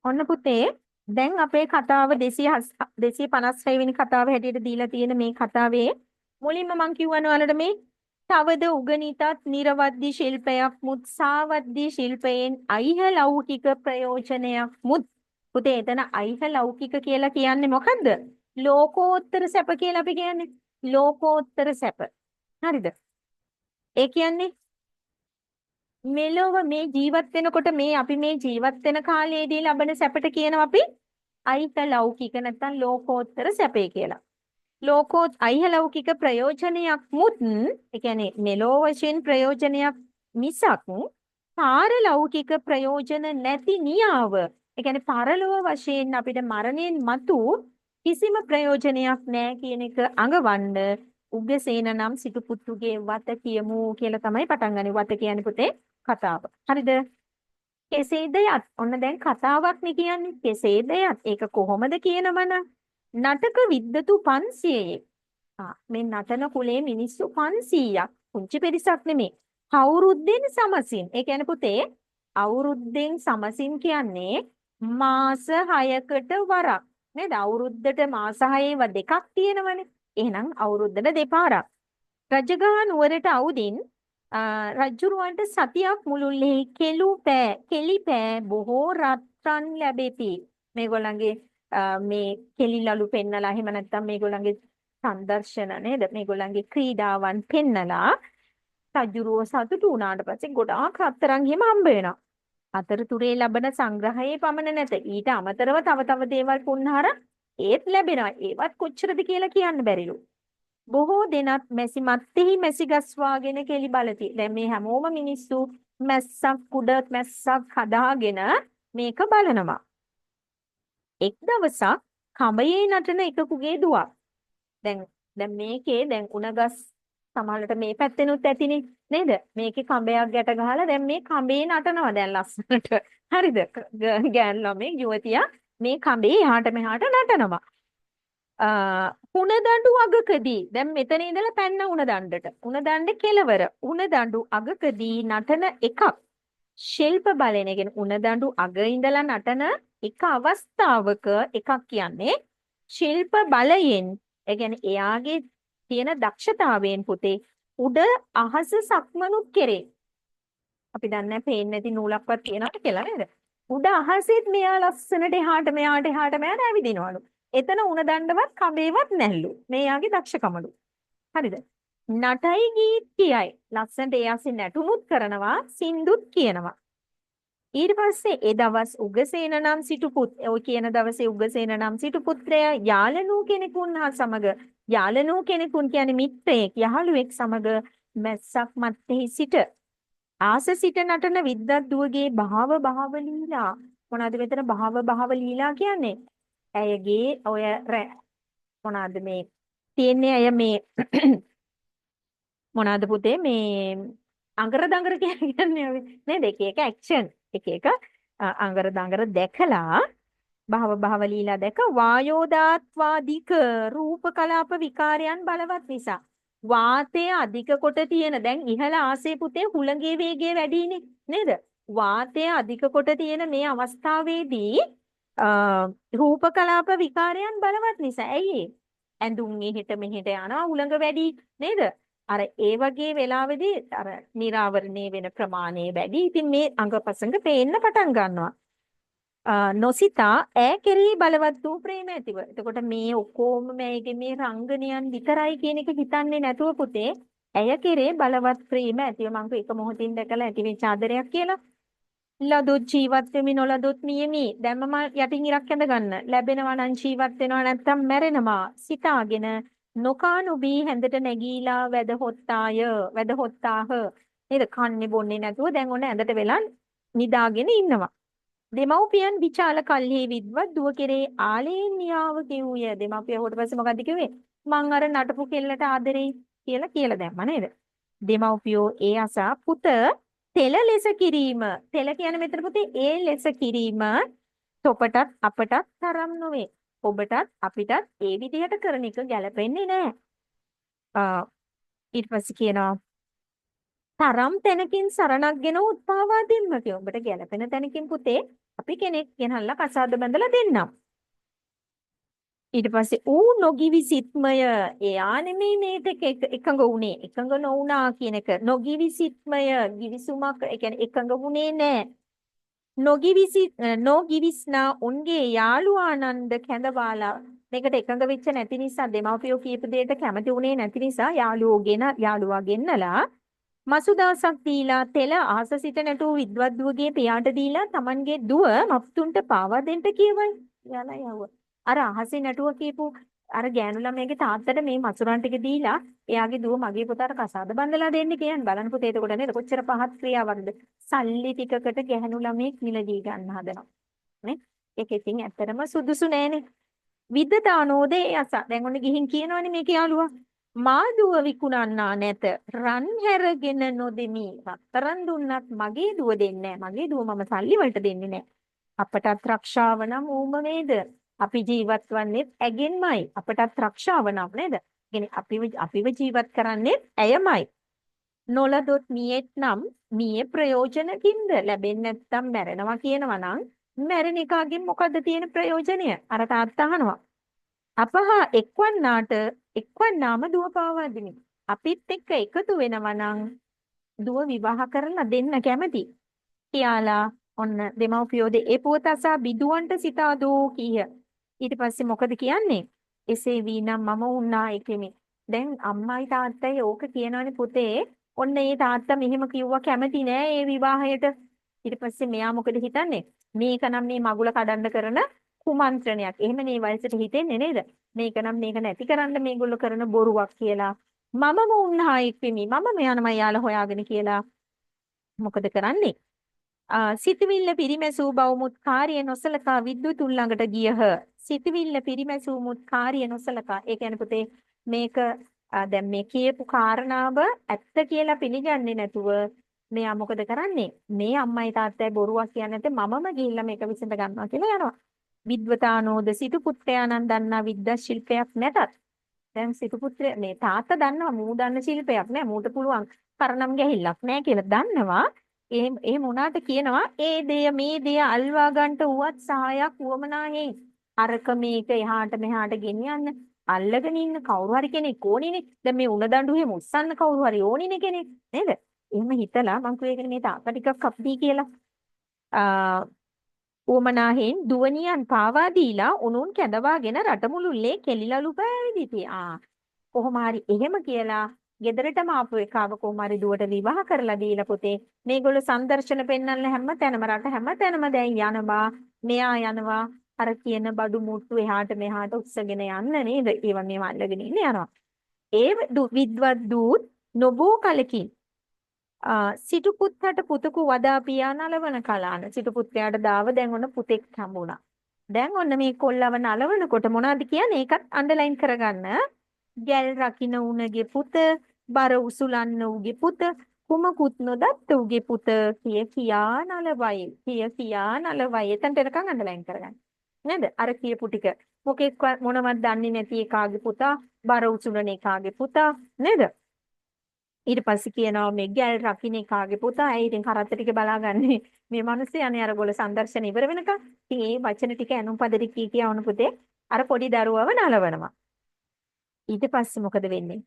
ඔන්න පුතේ දැන් අපේ කතාව 256 වෙනි කතාව හැටියට දීලා තියෙන මේ කතාවේ මුලින්ම මම කියවන ඔයාලට මේ තවද උගනිතත් නිර්වද්‍ය ශිල්පයක් මුත් සාවද්‍ය ශිල්පයෙන් අයිහ ලෞකික ප්‍රයෝජනයක් මුත් පුතේ එතන අයිහ ලෞකික කියලා කියන්නේ මොකද්ද? ලෝකෝත්තර සැප කියලා අපි කියන්නේ. ලෝකෝත්තර සැප. හරිද? ඒ කියන්නේ මෙලොව මේ ජීවත් වෙනකොට මේ අපි මේ ජීවත් වෙන කාලයේදී ලබන සැපට කියනවා අපි අයිත ලෞකික නැත්නම් ලෝකෝත්තර සැපේ කියලා. ලෝකෝත් අයිහ ලෞකික ප්‍රයෝජනයක් මුත් ඒ කියන්නේ මෙලෝ වශයෙන් ප්‍රයෝජනයක් මිසක් පාරලෞකික ප්‍රයෝජන නැති නියාව. ඒ කියන්නේ පරලෝව වශයෙන් අපිට මරණයෙන් මතු කිසිම ප්‍රයෝජනයක් නැහැ කියන එක අඟවන්න උග්ගසේන නම් සිටු පුතුගේ වත කියමු කියලා තමයි පටන් ගන්නේ. වත කියන්නේ පුතේ කතාව. හරිද? කෙසේද යත් ඔන්න දැන් කතාවක් නේ කියන්නේ. කෙසේද යත් ඒක කොහොමද කියනවනම් නටක විද්දතු 500ක්. මේ නටන කුලේ මිනිස්සු 500ක්. පුංචි පිරිසක් නෙමෙයි. අවුරුද්දෙන් සමසින්. ඒ කියන්නේ පුතේ අවුරුද්දෙන් සමසින් කියන්නේ මාස 6කට වරක්. නේද? අවුරුද්දට මාස 6ව දෙකක් තියෙනවනේ. එහෙනම් අවුරුද්දට දෙපාරක්. රජගහ නුවරට අවුදින් රජුරවන්ට සතියක් මුළුල්ලේ කෙලිපෑ බොහෝ රත්රන් ලැබෙති. මේගොල්ලන්ගේ මේ කෙලිලලු පෙන්නලා එහෙම නැත්නම් මේගොල්ලන්ගේ සංදර්ශන නේද? මේගොල්ලන්ගේ ක්‍රීඩාවන් පෙන්නලා රජුරව සතුටු වුණාට පස්සේ ගොඩාක් රත්තරන් හිම හම්බ වෙනවා. අතරතුරේ ලබන සංග්‍රහයේ පමණ නැත. ඊට අමතරව තව දේවල් පුන්හාර ඒත් ලැබෙනවා. ඒවත් කොච්චරද කියලා කියන්න බැරිලු. බොහෝ දෙනත් මැසි මත්තෙහි මැසි ගස්වාගෙන කෙලි බලති. දැන් මේ හැමෝම මිනිස්සු මැස්සක් කුඩ මැස්සක් හදාගෙන මේක බලනවා. එක් දවසක් කඹයේ නටන එකකුගේ දුවක්. දැන් මේකේ දැන් උණගස් සමහරවිට මේ පැත්තෙනුත් ඇතිනේ නේද? මේකේ කඹයක් ගැට ගහලා දැන් මේ කඹේ නටනවා දැන් ලස්සනට. හරිද? ගෑන් ළමයි යුවතියා මේ කඹේ එහාට මෙහාට නටනවා. උණදඬු අගකදී දැන් මෙතන ඉඳලා පැන්න උණදණ්ඩට උණදණ්ඩ කෙලවර උණදඬු අගකදී නටන එකක් ශිල්ප බලයෙන් කියන්නේ උණදඬු අග ඉඳලා නටන එක අවස්ථාවක එකක් කියන්නේ ශිල්ප බලයෙන් ඒ කියන්නේ එයාගේ තියෙන දක්ෂතාවයෙන් පුතේ උඩ අහස සක්මනුත් කෙරේ. අපි දන්නේ පේන්නේ නැති නූලක්වත් තියනවාට කියලා නේද? උඩ අහසෙත් මෙයා ලස්සනට එහාට මෙහාට ඇවිදිනවලු. එතන උණ දණ්ඩවත් කඹේවත් නැල්ලු. මේ යාගේ දක්ෂකමලු. හරිද? නටයි ගීත් කියයි. ලස්සනට ඒ ASCII නැටුමුත් කරනවා, සින්දුත් කියනවා. ඊට පස්සේ ඒ දවස් උගසේන නම් සිටු ඔය කියන දවසේ උගසේන නම් සිටු පුත්‍රයා යාලනූ කෙනෙකුන් හා සමග යාලනූ කෙනෙකුන් කියන්නේ මිත්‍රයෙක්, යහළුවෙක් සමග මැස්සක් මැත්තේ සිට ආස සිට නටන විද්වත් දුවගේ භාව ලීලා. මොනවද මෙතන භාව ලීලා කියන්නේ? ඇයගේ ඔය මොනවාද මේ තියෙන්නේ අය මේ මොනවාද පුතේ මේ අඟර දඟර කියන්නේ නේද? එක ඇක්ෂන් එක අඟර දඟර දැකලා භව ලීලා දැක වායෝදාත්වාදික රූප කලාප විකාරයන් බලවත් නිසා වාතය අධික කොට තියෙන දැන් ඉහළ ආසේ පුතේ හුළඟේ වේගය වැඩිනේ නේද? වාතය අධික කොට තියෙන මේ අවස්ථාවේදී රූප කලාප විකාරයන් බලවත් නිසා ඇයි ඇඳුම් එහෙට මෙහෙට යනවා උලඟ වැඩි නේද? අර ඒ වගේ වෙලාවෙදී අර නිරාවරණය වෙන ප්‍රමාණය වැඩි. ඉතින් මේ අංගපසංග පේන්න පටන් ගන්නවා. නොසිතා ඈ කෙරෙහි බලවත් වූ ප්‍රේම ඇතිව. එතකොට මේ ඔක්කොම මේකේ මේ රංගනයන් විතරයි කියන එක හිතන්නේ නැතුව පුතේ ඇය කෙරේ බලවත් ප්‍රේම ඇතිව මං එක මොහොතින් දැකලා ඇති වෙච්ච ආදරයක් කියලා. ලදුත් ජීවත් වෙමි නොලදුත් මියමි. දැන් මම යටින් ඉරක් ඇඳ ගන්න. ලැබෙනවා නම් ජීවත් වෙනවා නැත්නම් මැරෙනවා. සිතාගෙන නොකානුබී හැඳට නැගීලා වැදහොත්තාහ. නේද? කන්නේ බොන්නේ නැතුව දැන් ඔන්න ඇඳට වෙලා නිදාගෙන ඉන්නවා. දෙමව්පියන් විචාල කල්හි විද්වත් දුව කෙරේ ආලේන්‍යාව කිව්ය. දෙමව්පිය හොට පස්සේ මොකද්ද කිව්වේ? මං අර නටපු කෙල්ලට ආදරෙයි කියලා දැම්මා නේද? දෙමව්පියෝ ඒ අසා පුත තෙල ලෙස කිරීම. තෙල කියන්නේ මෙතන පුතේ ඒ ලෙස කිරීම තොපටත් අපටත් තරම් නොවේ. ඔබටත් අපිටත් ඒ විදිහට කරන එක ගැලපෙන්නේ නැහැ. ඊට පස්සේ කියනවා තරම් තැනකින් සරණක් ගෙන උත්පාවා දෙන්න කිය. ඔබට ගැළපෙන තැනකින් පුතේ අපි කෙනෙක් ගෙනල්ලා කසාද බඳලා දෙන්නම්. ඊට පස්සේ ඌ නොගිවි සිත්මය එයා නෙමෙයි මේකට එකඟ වුණේ. එකඟ නොවුණා කියන එක. නොගිවි සිත්මය ගිවිසුමක් ඒ කියන්නේ එකඟ වුණේ නැහැ. නොගිවිස්නා උන්ගේ යාළු ආනන්ද කැඳවාලා මේකට එකඟ වෙච්ච නැති නිසා දෙමව්පියෝ කියපු දෙයට කැමති වුණේ නැති නිසා යාළුවා ගෙන්නලා මසු දවසක් දීලා තෙල ආස සිට නැටු විද්වත් දුවගේ පියාට දීලා Tamanගේ දුව මප්තුන්ට පාවා දෙන්න කියවයි. යාලා යවුවා. අර අහසේ නැටුව කියපු අර ගෑනු ළමයාගේ තාත්තට මේ මසුරන් ටික දීලා එයාගේ දුව මගේ පුතාට කසාද බඳලා දෙන්න කියන්නේ. බලන්න පුතේ එතකොට නේද කොච්චර පහත් ක්‍රියාවක්ද. සල්ලි ටිකකට ගැහණු ළමෙක් මිලදී ගන්න හදනවා. නේ? ඒක ඉතින් ඇත්තටම සුදුසු නෑනේ. විද්‍යානෝදේ අස. දැන් ඔන්න ගිහින් කියනවනේ මේක යාළුවා. මාදුව විකුණන්නා නැත. රන් හැරගෙන නොදෙමි. රත්තරන් දුන්නත් මගේ දුව දෙන්නේ නෑ. මගේ දුව මම සල්ලි වලට දෙන්නේ නෑ. අපටත් රක්ෂාව නම් ඌම වේද? අපි ජීවත් වන්නේ ඇගෙන්මයි. අපටත් රක්ෂාව නම් නේද? කියන්නේ අපිව ජීවත් කරන්නේ ඇයමයි. නොලදොත් මියෙත් නම් මියේ ප්‍රයෝජනකින්ද ලැබෙන්නේ නැත්තම් මැරෙනවා කියනවා නම් මැරෙන එකාගෙන් මොකද්ද තියෙන ප්‍රයෝජනය? අර තාත්තා අහනවා. අපහා එක්වන්නාම දුව පාවා දෙමි. අපිත් එක්ක එකතු වෙනවා නම් දුව විවාහ කරලා දෙන්න කැමති. කියාලා ඔන්න දෙමව්පියෝ ඒ පුවත අසා බිදුවන්ට සිතාදෝ කීය. ඊට පස්සේ මොකද කියන්නේ? එසේ වීනම් මම වුණා එකෙමි. දැන් අම්මයි තාත්තයි ඕක කියනවනේ පුතේ. ඔන්න ඒ තාත්තා මෙහෙම කිව්වා කැමති නෑ ඒ විවාහයට. ඊට පස්සේ මෙයා මොකද හිතන්නේ? මේක නම් මේ මගුල කඩන්න කරන කුමන්ත්‍රණයක්. එහෙම නේ වයසට හිතෙන්නේ නේද? මේක නම් මේක නැති කරන්න මේගොල්ලෝ කරන බොරුවක් කියලා. මමම වුණා එක්වෙමි. මම යනවා යාළ හොයාගෙන කියලා. මොකද කරන්නේ? සිතවිල්ල පිරිමැසූ බවමුත් කාර්ය නොසලකා විද්‍යුතුන් ළඟට ගියහ. සිතවිල්ල පිරිමැසූ මුත් කාර්ය නොසලකා. ඒ කියන්නේ පුතේ මේක දැන් මේ කියපු කාරණාව ඇත්ත කියලා පිළිගන්නේ නැතුව මෙයා මොකද කරන්නේ? මේ අම්මයි තාත්තයි බොරුවක් කියන්නේ නැත්නම් මමම ගිහිල්ලා මේක විසඳ ගන්නවා කියලා යනවා. විද්වතානෝද සිටු පුත්‍රයාණන් දන්නා විද්‍යා ශිල්පයක් නැතත් දැන් සිටු පුත්‍රයා මේ තාත්තා දන්නවා මූ දන්න ශිල්පයක් නෑ මූට පුළුවන් කරනම් ගැහිල්ලක් නෑ කියලා දන්නවා. එහෙම වුණාට කියනවා ඒ දෙය මේ දෙය අල්වා ගන්නට උවත් සහායක් වුවමනාහෙන් අරක මේක එහාට මෙහාට ගෙනියන්න අල්ලගෙන ඉන්න කවුරු හරි කෙනෙක් ඕනිනේ. දැන් මේ උණ දඬු එහෙම උස්සන්න කවුරු හරි ඕනිනේ කෙනෙක් නේද? එහෙම හිතලා මං කිව්වේ මේ තාත්තා ටිකක් අප්පී කියලා. උවමනාහෙන් දුවනියන් පාවා දීලා උණුන් කැඳවාගෙන රටමුළුල්ලේ කෙලිලලු පෑවිදිති. කොහොම හරි එහෙම කියලා ගෙදරටම ආපු එකාව කොහොම හරි දුවට විවාහ කරලා දීලා පුතේ මේගොල්ලෝ සංදර්ශන පෙන්වන්න හැම තැනම රට හැම තැනම දැන් යනවා. මෙයා යනවා අර කියන බඩු මුට්ටු එහාට මෙහාට උස්සගෙන යන්න නේද? ඒවා මේව අල්ලගෙන ඉන්නේ යනවා. ඒ විද්වත් දූත් නොබෝ කලකින් සිටු පුත්තට පුතුකු වදා පියා නලවන කලාන සිටු පුත්‍රයාට දාව දැන් ඔන්න පුතෙක් හම්බුණා. දැන් ඔන්න මේ කොල්ලව නලවනකොට මොනවද කියන්නේ? ඒකත් අන්ඩර්ලයින් කරගන්න. ගැල් රකින්න උණගේ පුත, බර උසුලන්න උගේ පුත, කුමකුත් නොදත්ත උගේ පුත කියා නලවයි. කියා නලවයි. එතනට එනකන් අන්ඩර්ලයින් කරගන්න. නේද? අර කියපු ටික. මොකෙක් මොනවත් දන්නේ නැති එකාගේ පුතා, බර උසුලන එකාගේ පුතා නේද? ඊට පස්සේ කියනවා මේ ගැල් රකින්න එකාගේ පුතා. ඇයි ඉතින් කරත්ත ටික බලාගන්නේ මේ මිනිස්සේ අනේ අර ගොල්ල සංදර්ශන ඉවර වෙනකන්. ඉතින් මේ වචන ටික ඇනුම් පද ටික කියවන පුතේ අර පොඩි දරුවව නලවනවා. ඊට පස්සේ මොකද වෙන්නේ?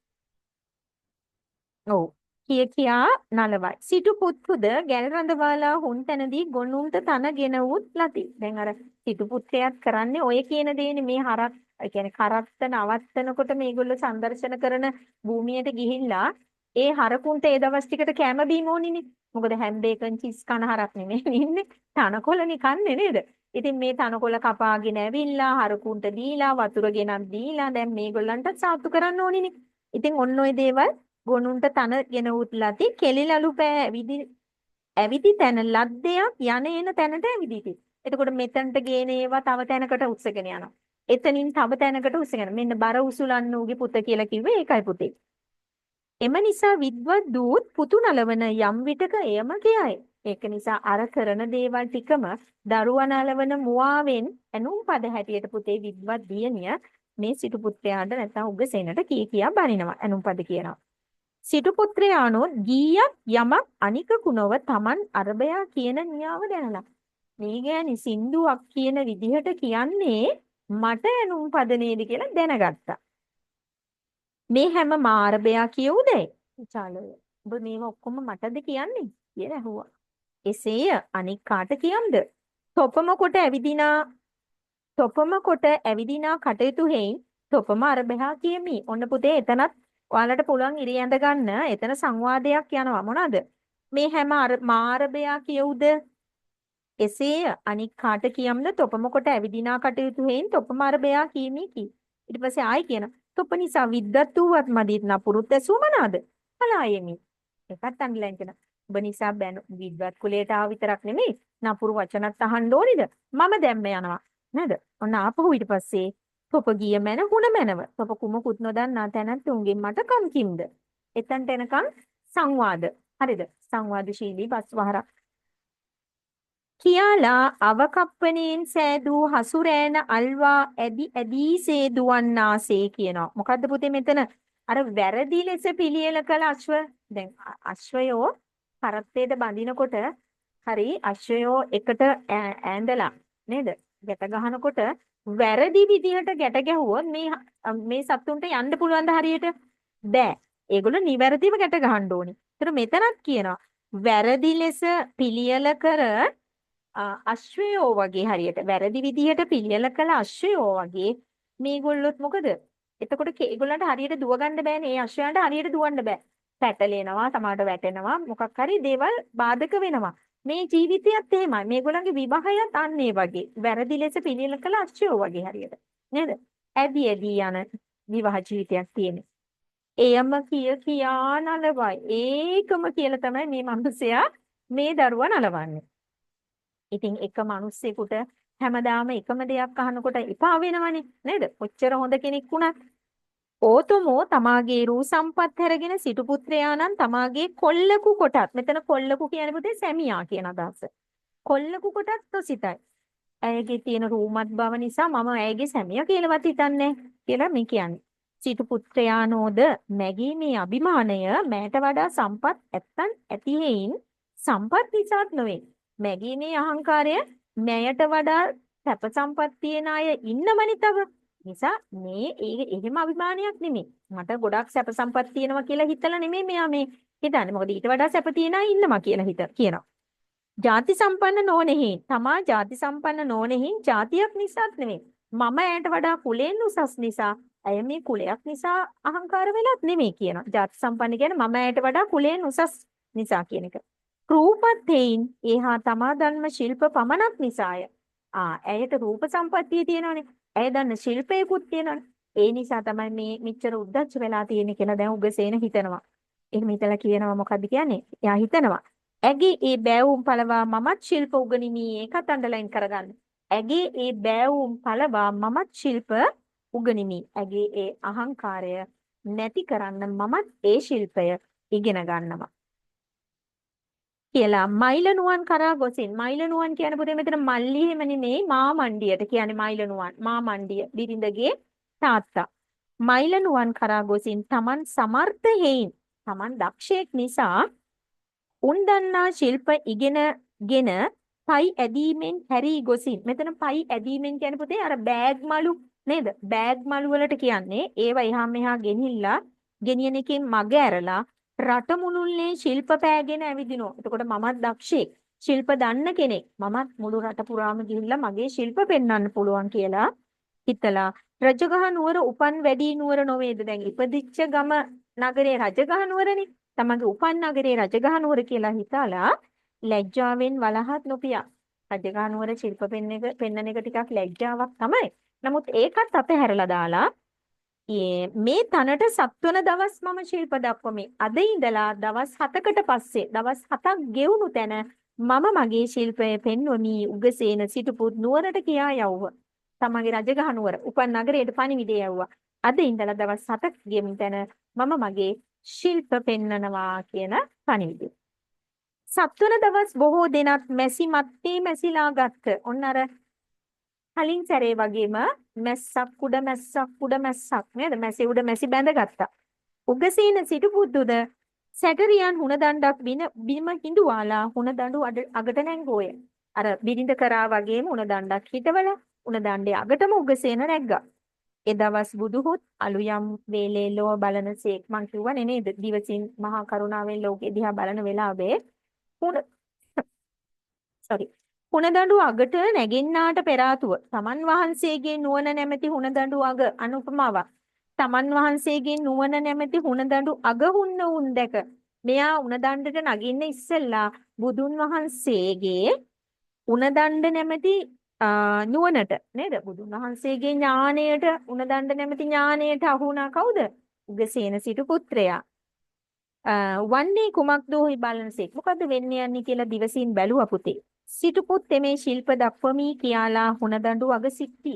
ඔව් කියා නලවයි. සිටු පුත්තුද ගැල් රඳවාලා හුන් තැනදී ගොනුන්ට තනගෙන උත් ලති. දැන් අර සිටු පුත්‍රයාත් කරන්නේ ඔය කියන දේනේ මේ හරක් ඒ කියන්නේ කරත්ත නවත්තනකොට මේගොල්ලෝ සංදර්ශන කරන භූමියට ගිහිල්ලා ඒ හරකුන්ට ඒ දවස් ටිකට කැම බීම ඕනිනේ. මොකද හැම් බේකන් චීස් කන හරක් නෙමෙයි ඉන්නේ. තනකොළනේ කන්නේ නේද? ඉතින් මේ තනකොළ කපාගෙන ඇවිල්ලා හරකුන්ට දීලා වතුර ගෙනත් දීලා දැන් මේගොල්ලන්ට සාතු කරන්න ඕනිනේ. ඉතින් ඔන්න ඔය දේවල් ගොනුන්ට තනගෙන උත්ලාති කෙලිලලු පෑ ඇවිදි තැන ලද්දයක් යන එන තැනට ඇවිදිති. එතකොට මෙතනට ගේන ඒවා තව තැනකට උස්සගෙන යනවා. එතනින් තව තැනකට උස්සගෙන මෙන්න බර උසුලන්න උගේ පුත කියලා කිව්වේ ඒකයි පුතේ. එම නිසා විද්වත් දූත් පුතු නලවන යම් විටක එයම කියයි. ඒක නිසා අර කරන දේවල් ටිකම දරුවා නලවන මුවාවෙන් ඇනුම් පද හැටියට පුතේ විද්වත් දියණිය මේ සිටු පුත්‍රයාට නැත්නම් උගසේනට කියා බනිනවා ඇනුම් පද කියනවා. සිටු පුත්‍රයාණෝ ගීයක් යමක් අනිකකු නොව තමන් අරබයා කියන නියාව දැනලා. මේ ගෑණි සින්දුවක් කියන විදිහට කියන්නේ මට ඇනුම් පද නේද කියලා දැනගත්තා. මේ හැම මාරබයා කියවුදේ? චාලය. ඔබ මේවා ඔක්කොම මටද කියන්නේ? කියලා ඇහුවා. එසේය අනික් කාට කියම්ද? තොපම කොට ඇවිදිනා කටයුතු හේයින් තොපම අරබයා කියමි. ඔන්න පුතේ එතනත් ඔයාලට පුළුවන් ඉරි ඇඳ ගන්න. එතන සංවාදයක් යනවා මොනවාද? මේ හැම මාරබයා කියවුද? එසේය අනික් කාට කියම්ද? තොපම කොට ඇවිදිනා කටයුතු හේයින් තොපම අරබයා කියමි කි. ඊට පස්සේ ආයි කියන තොප නිසා විද්දත් වූවත් මදිත් නපුරුත් ඇසූ මනාද? පලායෙමි. එකත් අන්ලයින් කියන. ඔබ නිසා බැන විද්වත් කුලයට ආව විතරක් නෙමෙයි නපුරු වචනත් අහන්න ඕනිද? මම දැම්ම යනවා. නේද? ඔන්න ආපහු ඊට පස්සේ තොප ගිය මැන හුණ මැනව. තොප කුමකුත් නොදන්නා තැනත් උන්ගෙන් මට කම් කිම්ද? එතනට එනකන් සංවාද. හරිද? සංවාදශීලී බස්වහරක්. කියාලා අවකප්පණයෙන් සෑදූ හසුරෑන අල්වා ඇදී සේදුවන්නාසේ කියනවා. මොකද්ද පුතේ මෙතන? අර වැරදි ලෙස පිළියෙල කළ අශ්ව දැන් අශ්වයෝ කරත්තේට බඳිනකොට හරි අශ්වයෝ එකට ඈඳලා නේද? ගැට ගහනකොට වැරදි විදිහට ගැට ගැහුවොත් මේ සත්තුන්ට යන්න පුළුවන් ද හරියට? බෑ. ඒගොල්ලෝ නිවැරදිව ගැට ගහන්න ඕනේ. ඒතර මෙතනත් කියනවා වැරදි ලෙස පිළියෙල කර අශ්වයෝ වගේ හරියට වැරදි විදිහට පිළියෙල කළ අශ්වයෝ වගේ මේගොල්ලොත් මොකද? එතකොට ඒගොල්ලන්ට හරියට දුව ගන්න බෑනේ. ඒ අශ්වයන්ට හරියට දුවන්න බෑ. පැටලෙනවා, තමාට වැටෙනවා, මොකක් හරි දේවල් බාධක වෙනවා. මේ ජීවිතයත් එහෙමයි. මේගොල්ලන්ගේ විවාහයත් අන්න ඒ වගේ. වැරදි ලෙස පිළියෙල කළ අශ්වයෝ වගේ හරියට. නේද? ඇදී යන විවාහ ජීවිතයක් තියෙන්නේ. එයම කියා නලවයි. ඒකම කියලා තමයි මේ මිනිසයා මේ දරුවා නලවන්නේ. ඉතින් එක මිනිස්සෙකුට හැමදාම එකම දෙයක් අහනකොට එපා වෙනවනේ නේද? කොච්චර හොඳ කෙනෙක් වුණත්. ඕතමෝ තමාගේ රූ සම්පත් හැරගෙන සිටු පුත්‍රයාණන් තමාගේ කොල්ලකු කොටත් මෙතන කොල්ලකු කියන්නේ පුතේ සැමියා කියන අදහස. කොල්ලකු කොටත් තොසිතයි. ඇයගේ තියෙන රූමත් බව නිසා මම ඇයගේ සැමියා කියලාවත් හිතන්නේ කියලා මේ කියන්නේ. සිටු පුත්‍රයාණෝද මැගීමේ අභිමානය මෑට වඩා සම්පත් ඇත්තන් ඇති හේයින් සම්පත් නිසාත් නොවේ. මැගීමේ අහංකාරය මෑයට වඩා සැප සම්පත් තියන අය ඉන්නමනි තව. නිසා මේ එහෙම අභිමානයක් නෙමෙයි. මට ගොඩක් සැප සම්පත් තියෙනවා කියලා හිතලා නෙමෙයි මෙයා මේ හිතන්නේ. මොකද ඊට වඩා සැප තියන අය ඉන්නවා කියලා කියනවා. ಜಾති සම්පන්න නොනෙහි. තමා ಜಾති සම්පන්න නොනෙහි ಜಾතියක් නිසාත් නෙමෙයි. මම ඇයට වඩා කුලෙන් උසස් නිසා ඇය මේ කුලයක් නිසා අහංකාර වෙලත් නෙමෙයි කියනවා. ಜಾති සම්පන්න කියන්නේ මම ඇයට වඩා කුලෙන් උසස් නිසා කියන එක. රූපත්යෙන් එහා තමා දන්ම ශිල්ප පමණක් නිසාය. ඇයට රූප සම්පත්තිය තියෙනවනේ. ඇය දන්න ශිල්පයකුත් තියෙනවනේ. ඒ නිසා තමයි මේ මෙච්චර උද්දච්ච වෙලා තියෙන්නේ කියලා දැන් උගසේන හිතනවා. එහෙම හිතලා කියනවා මොකද්ද කියන්නේ? එයා හිතනවා. ඇගේ ඒ බෑවුම් පළවා මමත් ශිල්ප උගනිමි. ඒකත් අන්ඩර්ලයින් කරගන්න. ඇගේ ඒ බෑවුම් පළවා මමත් ශිල්ප උගනිමි. ඇගේ ඒ අහංකාරය නැති කරන්න මමත් ඒ ශිල්පය ඉගෙන ගන්නවා. කියලා මයිලනුවන් කරා ගොසින් මයිලනුවන් කියන පුතේ මෙතන මල්ලි එහෙම නෙමෙයි මාමණ්ඩියට කියන්නේ මයිලනුවන් මාමණ්ඩිය බිරිඳගේ තාත්තා මයිලනුවන් කරා ගොසින් තමන් සමර්ථ හේයින් තමන් දක්ෂයෙක් නිසා උන් දන්නා ශිල්ප ඉගෙනගෙන පයි ඇදීමෙන් හැරී ගොසින් මෙතන පයි ඇදීමෙන් කියන්නේ පුතේ අර බෑග් මලු නේද බෑග් මලු වලට කියන්නේ ඒව එහා මෙහා ගෙනිහිල්ලා ගෙනියන එකෙන් මග ඇරලා රට මුළුල්ලේ ශිල්ප පෑගෙන ඇවිදිනවා. එතකොට මමත් දක්ෂෙක්. ශිල්ප දන්න කෙනෙක්. මමත් මුළු රට පුරාම ගිහිල්ලා මගේ ශිල්ප පෙන්වන්න පුළුවන් කියලා හිතලා රජගහ නුවර උපන් වැඩි නුවර නොවේද? දැන් ඉපදිච්ච ගම නගරේ රජගහ නුවරනේ. තමගේ උපන් නගරේ රජගහ නුවර කියලා හිතාලා ලැජ්ජාවෙන් වලහත් නොපියා. රජගහ නුවර ශිල්ප පෙන්නන එක ටිකක් ලැජ්ජාවක් තමයි. නමුත් ඒකත් අපහැරලා දාලා මේ තනට 7 වන දවස් මම ශිල්ප දක්වමි. අද ඉඳලා දවස් 7කට පස්සේ දවස් 7ක් ගෙවුණු තැන මම මගේ ශිල්පය පෙන්වමි උගසේන සිටුපුත් නුවරට කියා යවුව. තමගේ රජගහ නුවර උපන් නගරයට පණිවිඩය යවුවා. අද ඉඳලා දවස් 7ක් ගෙමින් තැන මම මගේ ශිල්ප පෙන්නනවා කියන පණිවිඩය. 7 වන දවස් බොහෝ දෙනත් මැසි මත්තේ මැසිලා ගත්ත. ඔන්න අර කලින් සැරේ වගේම මැස්සක් උඩ මැස්සක් නේද? මැසි උඩ මැසි බැඳගත්තා. උගසේන සිටුපුද්දුද සැටරියන් හුණ දණ්ඩක් බිම හිඳුවාලා හුණ දඬු අගට නැංගෝය. අර බිරිඳ කරා වගේම හුණ දණ්ඩක් හිටවලා හුණ දණ්ඩේ අගටම උගසේන නැග්ගා. ඒ දවස් බුදුහොත් අලුයම් වේලේ ලෝ බලනසේක් මං කිව්වනේ නේද? දිවසින් මහා කරුණාවෙන් ලෝකෙ දිහා බලන වෙලාවේ හුණ sorry හුණදඬු අගට නැගෙන්නාට පෙර ආතුව තමන් වහන්සේගේ නුවණ නැමැති හුණදඬු අග අනුපමාවක්. තමන් වහන්සේගේ නුවණ නැමැති හුණදඬු අග හුන්න උන් දැක මෙයා උණදණ්ඩට නගින්න ඉස්සෙල්ලා බුදුන් වහන්සේගේ උණදණ්ඩ නැමැති නුවණට නේද? බුදුන් වහන්සේගේ ඥාණයට උණදණ්ඩ නැමැති ඥාණයට අහු වුණා කවුද? උගසේන සිටු පුත්‍රයා. වන්නේ කුමක්දෝහි බලනසෙක්. මොකද්ද වෙන්නේ යන්නේ කියලා දිවසින් බැලුවා පුතේ. සිටු පුත්තේ මේ ශිල්ප දක්වමි කියලා හුණදඬු අග සිටි.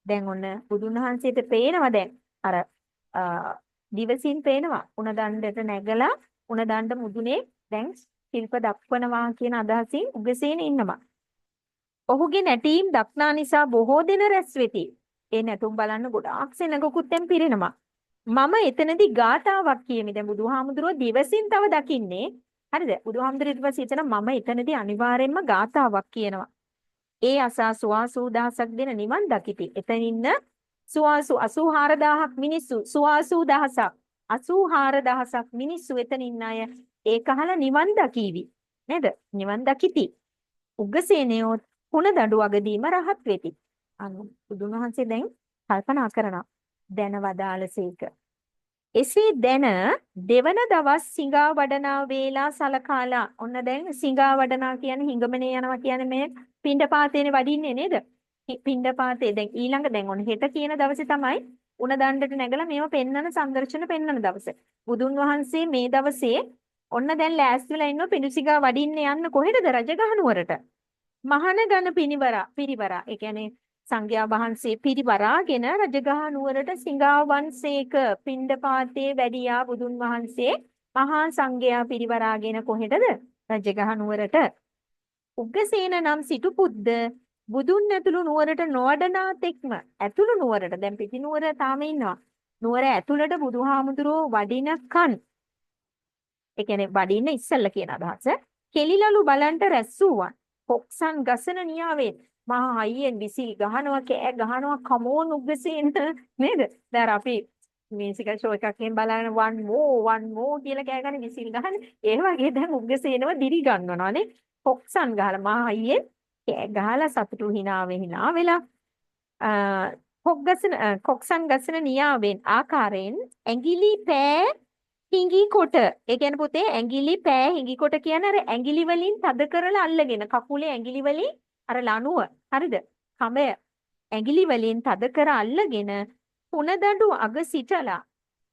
දැන් ඔන්න බුදුන් වහන්සේට පේනවා දැන් අර දිවසින් පේනවා උණදණ්ඩට නැගලා උණදණ්ඩ මුදුනේ දැන් ශිල්ප දක්වනවා කියන අදහසින් උගසේන ඉන්නවා. ඔහුගේ නැටීම් දක්නා නිසා බොහෝ දෙන රැස් වෙති. ඒ නැටුම් බලන්න ගොඩාක් සෙනඟකුත් දැන් පිරෙනවා. මම එතනදී ගාතාවක් කියමි. දැන් බුදුහාමුදුරුවෝ දිවසින් තව දකින්නේ. හරිද? බුදුහාමුදුරුවෝ ඊට පස්සේ හිතන මම එතනදී අනිවාර්යෙන්ම ගාතාවක් කියනවා. ඒ අසා සුවාසූ දහසක් දෙන නිවන් දකිති. එතන ඉන්න සුවාසු 84000ක් මිනිස්සු සුවාසූ දහසක් 84000ක් මිනිස්සු එතන ඉන්න අය ඒක අහලා නිවන් දකීවි. නේද? නිවන් දකිති. උග්ගසේනයෝ හුණදඬු අගදීම රහත් වෙති. බුදුන් වහන්සේ දැන් කල්පනා කරනවා. දැන වදාළසේක. එසේ දැන දෙවන දවස් සිඟා වඩනා වේලා සලකාලා. ඔන්න දැන් සිඟා වඩනා කියන්නේ හිඟමනේ යනවා කියන්නේ මේ පිණ්ඩපාතේනේ වඩින්නේ නේද? පිණ්ඩපාතේ දැන් ඊළඟ දැන් ඔන්න හෙට කියන දවසේ තමයි උණ දණ්ඩට නැගලා මේව පෙන්නන සංදර්ශන පෙන්නන දවස. බුදුන් වහන්සේ මේ දවසේ ඔන්න දැන් ලෑස්තිලා ඉන්නව පිඬුසිඟා වඩින්න යන්න කොහෙටද? රජගහ නුවරට. මහාන ඝන පිරිවරා. ඒ කියන්නේ සංඝයා වහන්සේ පිරිවරාගෙන රජගහ නුවරට සිඟාවන්සේක පිණ්ඩපාතේ වැඩියා බුදුන් වහන්සේ මහා සංඝයා පිරිවරාගෙන කොහෙටද? රජගහ නුවරට. උග්ගසේන නම් සිටු පුද්ද බුදුන් ඇතුළු නුවරට නොවඩනා තෙක්ම ඇතුළු නුවරට දැන් පිටි නුවර තාම ඉන්නවා. නුවර ඇතුළට බුදුහාමුදුරුවෝ වඩිනකන් ඒ කියන්නේ වඩින්න ඉස්සල්ලා කියන අදහස කෙලිලලු බලන්ට රැස්සුවන් කොක්සන් ගසන නියාවෙන් මහා අයියෙන් විසිල් ගහනවා කෑ ගහනවා කමෝන් උග්ගසේන නේද? දැන් අපි මියුසිකල් ෂෝ එකකින් බලන one more කියලා කෑ ගන්න විසිල් ගහන ඒ වගේ දැන් උග්ගසේනව දිරි ගන්නවනේ කොක්සන් ගහලා මහා අයියෙන් කෑ ගහලා සතුටු hina වෙලා කොක්සන් ගසන නියාවෙන් ආකාරයෙන් ඇඟිලි පෑ හිඟි කොට ඒ කියන්නේ පුතේ ඇඟිලි පෑ හිඟි කොට කියන්නේ අර ඇඟිලි වලින් තද කරලා අල්ලගෙන කකුලේ ඇඟිලි වලින් අර ලණුව හරිද කඹය ඇඟිලි වලින් තද කර අල්ලගෙන උණදඬු අග සිටලා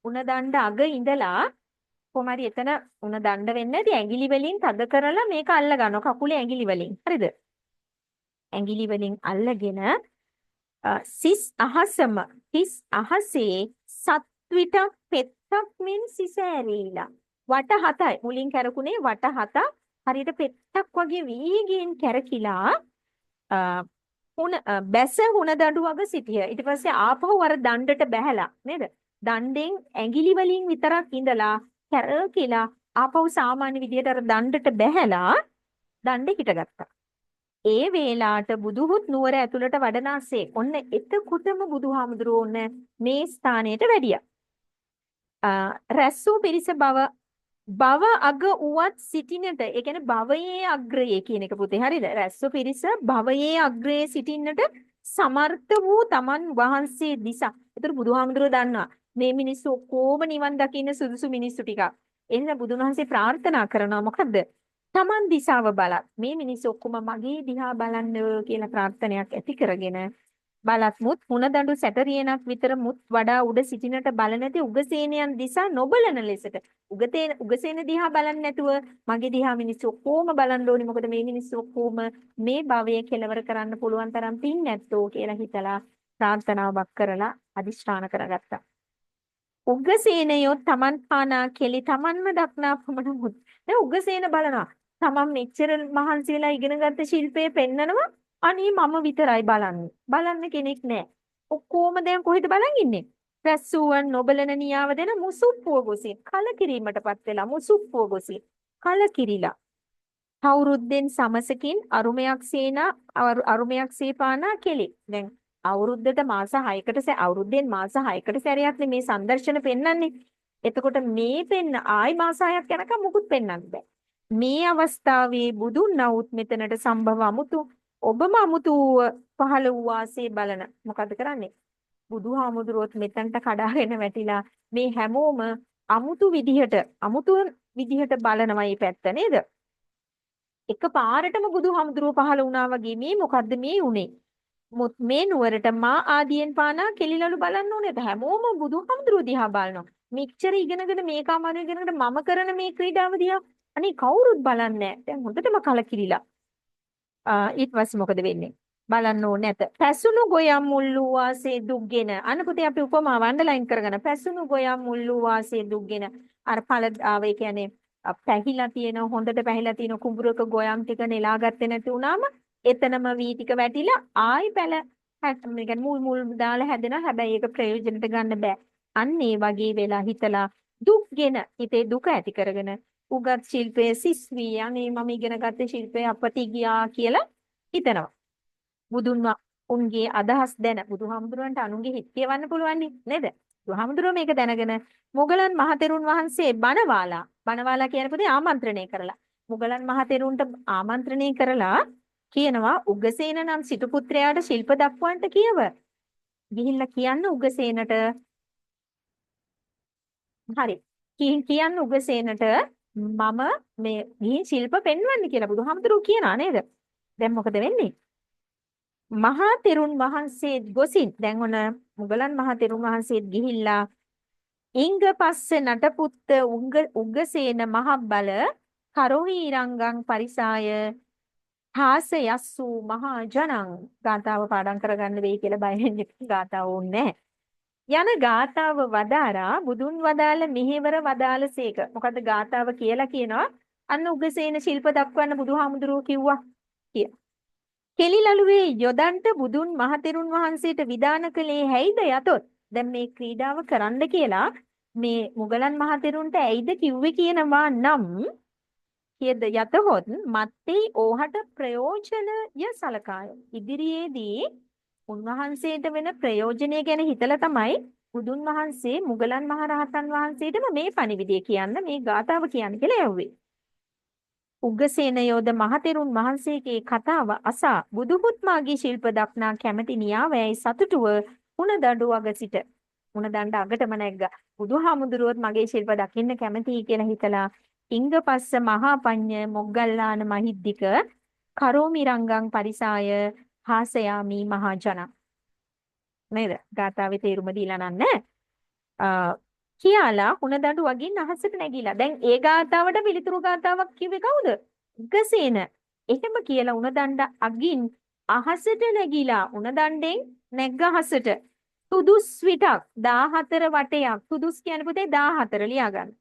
උණදණ්ඩ අග ඉඳලා කොහමරි එතන උණදණ්ඩ වෙන්නේ නැති ඇඟිලි වලින් තද කරලා මේක අල්ල ගන්නවා කකුලේ ඇඟිලි වලින් හරිද ඇඟිලි වලින් අල්ලගෙන සිස් අහසේ සත්විටක් පෙත්තක් මෙන් සිසෑරීලා වට 7යි මුලින් කැරකුනේ වට 7 හරියට පෙත්තක් වගේ වීගෙන් කැරකිලා බැස හුණදඬු වග සිටිය. ඊට පස්සේ ආපහු අර දණ්ඩට බැහැලා නේද? දණ්ඩෙන් ඇඟිලි වලින් විතරක් ඉඳලා කැරකිලා ආපහු සාමාන්‍ය විදියට අර දණ්ඩට බැහැලා දණ්ඩේ හිටගත්තා. ඒ වේලාට බුදුහුත් නුවර ඇතුළට වඩනාසේ. ඔන්න එතකොටම බුදුහාමුදුරුවෝ ඔන්න මේ ස්ථානයට වැඩියා. රැස්සූ පිරිස බව අග උවත් සිටිනට ඒ කියන්නේ භවයේ අග්‍රයේ කියන එක පුතේ හරිද? රැස්සු පිරිස භවයේ අග්‍රයේ සිටින්නට සමර්ථ වූ තමන් වහන්සේ දිසා. ඒතර බුදුහාමුදුරුවෝ දන්නවා මේ මිනිස්සු ඔක්කොම නිවන් දකින්න සුදුසු මිනිස්සු ටිකක්. එහෙනම් බුදුන් වහන්සේ ප්‍රාර්ථනා කරනවා මොකද්ද? තමන් දිසාව බලත් මේ මිනිස්සු ඔක්කොම මගේ දිහා බලන්න කියලා ප්‍රාර්ථනයක් ඇති කරගෙන බලත් මුත් හුණදඬු සැටරියනක් විතර මුත් වඩා උඩ සිටිනට බල නැති උගසේනයන් දිසා නොබලන ලෙසට උගසේන දිහා බලන්නේ නැතුව මගේ දිහා මිනිස්සු ඔක්කොම බලන්න ඕනි මොකද මේ මිනිස්සු ඔක්කොම මේ භවයේ කෙලවර කරන්න පුළුවන් තරම් පින් නැත්තෝ කියලා හිතලා ප්‍රාර්ථනාවක් කරලා අදිෂ්ඨාන කරගත්තා. උග්ගසේනයෝ තමන් පානා කෙලි තමන්ම දක්නා පමණ මුත් දැන් උග්ගසේන බලනවා තමන් මෙච්චර මහන්සි වෙලා ඉගෙනගත්ත ශිල්පයේ පෙන්නනවා අනේ මම විතරයි බලන්නේ. බලන්න කෙනෙක් නැහැ. ඔක්කොම දැන් කොහෙද බලන් ඉන්නේ? රැස්සුවන් නොබලන නියාව දෙන මුසුප්පුව ගොසින් කලකිරීමටපත් වෙලා මුසුප්පුව ගොසින් කලකිරිලා අවුරුද්දෙන් සමසකින් අරුමයක් සේනා අරුමයක් සීපානා කෙලි. දැන් අවුරුද්දට මාස 6කට අවුරුද්දෙන් මාස 6කට සැරයක්නේ මේ සංදර්ශන පෙන්වන්නේ. එතකොට මේ පෙන්න ආයි මාස 6ක් යනකම් මුකුත් පෙන්වන්න බෑ. මේ අවස්ථාවේ බුදුන් නවුත් මෙතනට සම්භව අමුතු ඔබම අමුතු පහළ වූ වාසේ බලන මොකද කරන්නේ? බුදුහාමුදුරුවොත් මෙතනට කඩාගෙන වැටිලා මේ හැමෝම අමුතු විදිහට බලනවා මේ පැත්ත නේද? එක පාරටම බුදුහාමුදුරුව පහළ වුණා වගේ මේ මොකද්ද මේ උනේ? මේ නුවරට මා ආදීන් පානා කෙලිලලු බලන්න ඕනේද? හැමෝම බුදුහාමුදුරුව දිහා බලනවා. මෙච්චර ඉගෙනගෙන මේක අමාරු ඉගෙනගෙන මම කරන මේ ක්‍රීඩාව දිහා අනේ කවුරුත් බලන්නේ නැහැ. දැන් හොඳටම කලකිරිලා. ඊට පස්සේ මොකද වෙන්නේ? බලන්න ඕනේ නැත. පැසුණු ගොයම් මුල්ලු වාසේ දුක්ගෙන. අන්න පුතේ අපි උපමාව අන්ඩර්ලයින් කරගෙන පැසුණු ගොයම් මුල්ලු වාසේ දුක්ගෙන අර ඵල ඒ කියන්නේ පැහිලා තියෙන හොඳට පැහිලා තියෙන කුඹුරක ගොයම් ටික නෙලා ගත්තේ නැති වුණාම එතනම වී ටික වැටිලා ආයි පැල මේ මුල් දාලා හැදෙනවා. හැබැයි ඒක ප්‍රයෝජනට ගන්න බෑ. අන්න ඒ වගේ වෙලා හිතලා දුක්ගෙන හිතේ දුක ඇති කරගෙන උගත් ශිල්පයේ සිස්වී අනේ මම ඉගෙන ගත්ත ශිල්පයේ අපති ගියා කියලා හිතනවා. බුදුන් උන්ගේ අදහස් දැන බුදුහාමුදුරන්ට අනුන්ගේ හිත කියවන්න පුළුවන් නේද? බුදුහාමුදුරුවෝ මේක දැනගෙන මොගලන් මහතෙරුන් වහන්සේ බණවාලා කියන පුතේ ආමන්ත්‍රණය කරලා මොගලන් මහතෙරුන්ට ආමන්ත්‍රණය කරලා කියනවා උග්ගසේන නම් සිටු පුත්‍රයාට ශිල්ප දක්වන්නට කියව. ගිහිල්ලා කියන්න උග්ගසේනට හරි. කියන්න උග්ගසේනට මම මේ ගිහින් ශිල්ප පෙන්වන්න කියලා බුදුහාමුදුරුවෝ කියනවා නේද? දැන් මොකද වෙන්නේ? මහා තෙරුන් වහන්සේ ගොසින් දැන් ඔන මුගලන් මහා තෙරුන් වහන්සේත් ගිහිල්ලා ඉංග පස්ස නටපුත්ත උග්ගසේන මහ බල කරොහි රංගං පරිසාය හාස යස්සු මහා ජනං ගාතාව පාඩම් කරගන්න වෙයි කියලා බය වෙන්න ගාතාව ඕනේ යන ගාතාව වදාරා බුදුන් වදාළ මෙහෙවර වදාළසේක. මොකද ගාතාව කියලා කියනවා අන්න උග්ගසේන ශිල්ප දක්වන්න බුදුහාමුදුරුවෝ කිව්වා කියලා. කෙලිලලුවේ යොදන්ට බුදුන් මහතෙරුන් වහන්සේට විධාන කළේ හැයිද යතොත් දැන් මේ ක්‍රීඩාව කරන්න කියලා මේ මුගලන් මහතෙරුන්ට ඇයිද කිව්වේ කියනවා නම් කියද යතහොත් මත්තේ ඕහට ප්‍රයෝජනය සලකාය ඉදිරියේදී උන්වහන්සේට වෙන ප්‍රයෝජනය ගැන හිතලා තමයි බුදුන් වහන්සේ මුගලන් මහරහතන් වහන්සේටම මේ පණිවිඩය කියන්න මේ ගාතාව කියන්න කියලා යව්වේ. උග්ගසේන යෝධ මහතෙරුන් වහන්සේගේ කතාව අසා බුදුහුත් මාගේ ශිල්ප දක්නා කැමැති නියාවැයි සතුටුව උණදඬු අග සිට උණදඬ අගටම නැග්ගා. බුදුහාමුදුරුවොත් මගේ ශිල්ප දකින්න කැමැතියි කියලා හිතලා ඉංගපස්ස මහා පඤ්ඤ මොග්ගල්ලාන මහිද්దిక කරෝමි රංගං පරිසාය හාසයාමි මහා ජන නේද? ගාතාවේ තේරුම දීලා නන්නේ. කියලා උණදඬු වගින් අහසට නැගිලා. දැන් ඒ ගාතාවට පිළිතුරු ගාතාවක් කිව්වේ කවුද? උග්ගසේන. එහෙම කියලා උණදඬ අගින් අහසට නැගිලා උණදඬෙන් නැග්ග අහසට. තුදුස් විටක් 14 වටයක්. තුදුස් කියන්නේ පුතේ 14 ලියා ගන්න.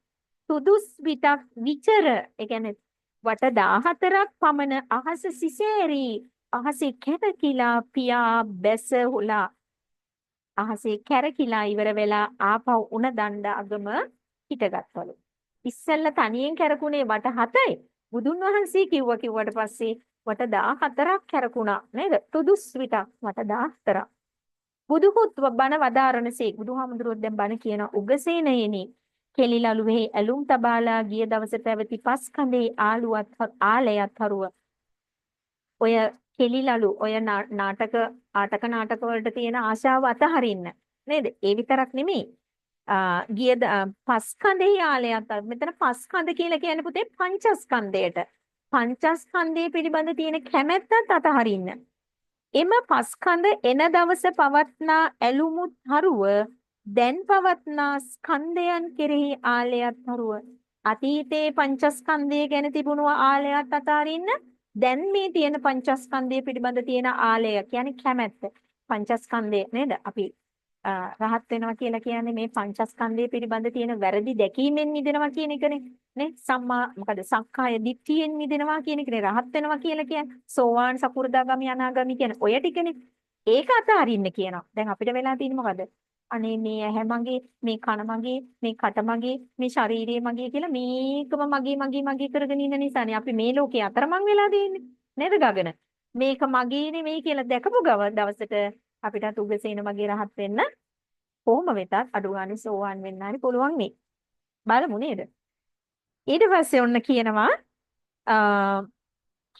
තුදුස් විටක් විචර. ඒ කියන්නේ වට 14ක් පමණ අහස සිසේරි. අහසේ කැරකිලා පියා බැස හොලා අහසේ කැරකිලා ඉවර වෙලා ආපහු උණ දණ්ඩ අගම හිටගත්වලු. ඉස්සෙල්ල තනියෙන් කැරකුණේ වට 7යි. බුදුන් වහන්සේ කිව්වට පස්සේ වට 14ක් කැරකුණා නේද? තුදුස් විටක් වට 14ක්. බුදුහුත් බණ වදාරණසේ බුදුහාමුදුරුවෝ දැන් බණ කියන උගසේනයනි කෙලිලලුවේ ඇලුම් තබාලා ගිය දවසේ පැවති පස් කඳේ ආලයත් හරුව ඔය කෙලිලලු ඔය නාටක වලට තියෙන ආශාව අතහරින්න නේද? ඒ විතරක් නෙමෙයි. ගිය පස්කන්ධේ ආලයත් මෙතන පස්කන්ධ කියලා කියන්නේ පුතේ පංචස්කන්ධයට. පංචස්කන්ධය පිළිබඳ තියෙන කැමැත්තත් අතහරින්න. එම පස්කන්ධ එන දවස පවත්නා ඇලුමුත් හරුව දැන් පවත්නා ස්කන්ධයන් කෙරෙහි ආලයත් හරුව අතීතේ පංචස්කන්ධය ගැන තිබුණු ආලයත් අතහරින්න දැන් මේ තියෙන පංචස්කන්ධය පිළිබඳ තියෙන ආලය කියන්නේ කැමැත්ත. පංචස්කන්ධය නේද? අපි රහත් වෙනවා කියලා කියන්නේ මේ පංචස්කන්ධය පිළිබඳ තියෙන වැරදි දැකීමෙන් මිදෙනවා කියන එකනේ. නේ? සම්මා මොකද? සක්කාය දිට්ඨියෙන් මිදෙනවා කියන එකනේ රහත් වෙනවා කියලා කියන්නේ. සෝවාන් සකු르දාගාමි අනාගාමි කියන ඔය ටිකනේ. ඒක අතහරින්න කියනවා. දැන් අපිට වෙලා තියෙන්නේ මොකද? අනේ මේ ඇහැ මගේ, මේ කන මගේ, මේ කට මගේ, මේ ශරීරය මගේ කියලා මේකම මගේ කරගෙන ඉන්න නිසානේ අපි මේ ලෝකේ අතරමං වෙලා තියෙන්නේ. නේද ගගන? මේක මගේ නෙමෙයි කියලා දැකපු දවසට අපිටත් උගසේන මගේ රහත් වෙන්න කොහොම වෙතත් අඩු ගානේ සෝවාන් වෙන්න හරි පුළුවන් නේ. බලමු නේද? ඊට පස්සේ ඔන්න කියනවා